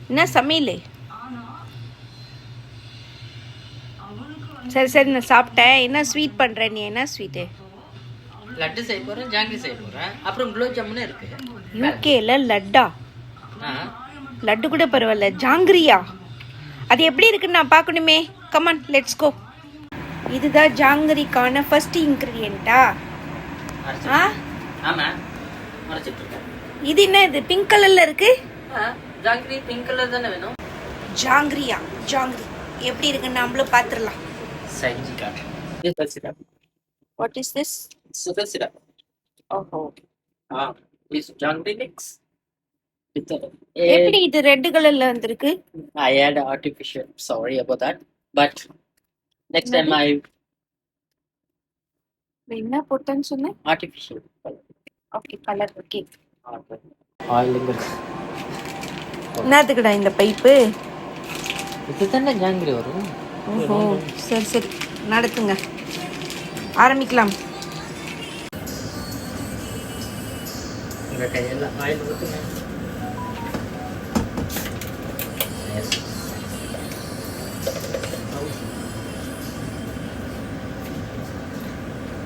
என்ன சமையல்? சரி சரி நான் சாப்பிட்டேன். என்ன ஸ்வீட் பண்ற நீ? என்ன ஸ்வீட்டு? லட்டு செய்ய போறேன், ஜாங்கிரி செய்ய போறேன், அப்புறம் குலோப் ஜாமுன் இருக்கு. யூகேல லட்டா? லட்டு கூட பரவாயில்ல, ஜாங்கிரியா? அது எப்படி இருக்குன்னு நான் பார்க்கணுமே. Come on let's go. இதுதான் ஜாங்கிரிக்கான ஃபர்ஸ்ட் இன்கிரீடியன்ட்டா? ஆமா, அரைச்சிட்டு இருக்கேன். இது என்ன இது பிங்க் கலர்ல இருக்கு? ஜாங்கிரி பிங்க் கலர் தானே வேணும். ஜாங்கிரியா? ஜாங்கிரி எப்படி இருக்குன்னு நம்மளும் பார்த்துடலாம். செஞ்சு காட்டு. இது syrup. What is this? Sugar syrup. Oh. This janggery mix. எப்படி இது ரெட் கலர்ல வந்திருக்கு? I add artificial. Sorry about that. But next time I. என்ன போட்டேன்னு சொன்னேன்? Artificial. Okay colour. Okay. Oil. என்னதுக்குடா இந்த பைப்பு? இதுதானே ஜாங்கிரி வரும். ஓஹோ சரி சரி நடத்துங்க, ஆரம்பிக்கலாம். உங்க கையில ஆயில் ஊத்துங்க.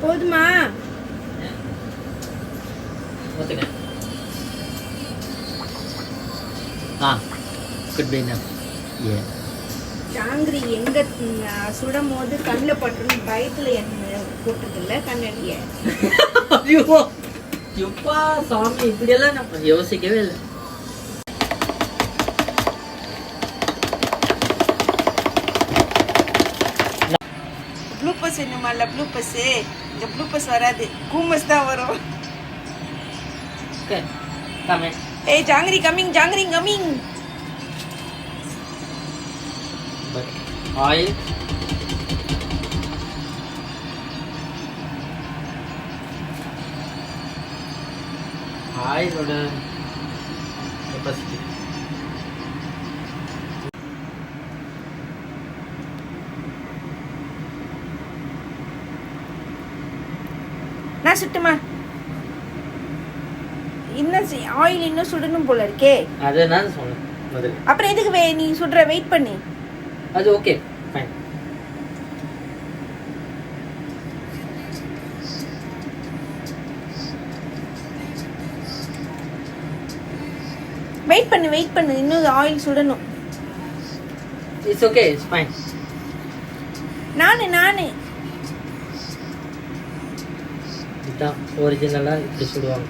போதுமா? ஊத்துங்க. could be enough. Yeah. Jangiri எங்க சுடும் போது கண்ணில் பட்டுன்னு பயத்துல என்ன போட்டதில்ல கண்ணடிய. ஐயோ எப்பா சாமி, இப்படியெல்லாம் நம்ம யோசிக்கவே இல்லை. ப்ளூபஸ் என்னமா இல்லை ப்ளூபஸ்? இந்த ப்ளூபஸ் வராது, கூமஸ் தான் வரும். ஓகே கமே. ஏய் jangiri coming, jangiri coming. But oil ஆயிலோட கெப்பாசிட்டி நான் சுட்டுமா? இன்னும் ஆயில் இன்னும் சுடணும் போல இருக்கே. அதை நான் சொன்னேன் முதல்ல. அப்புறம் எதுக்கு நீ சுடுற? வெயிட் பண்ணி. அது ஓகே ஃபைன். வெயிட் பண்ணு இன்னும் ஆயில் சுடணும். It's okay, it's fine. நானு இதுதான் ஒரிஜினலாக இப்படி சுடுவாங்க.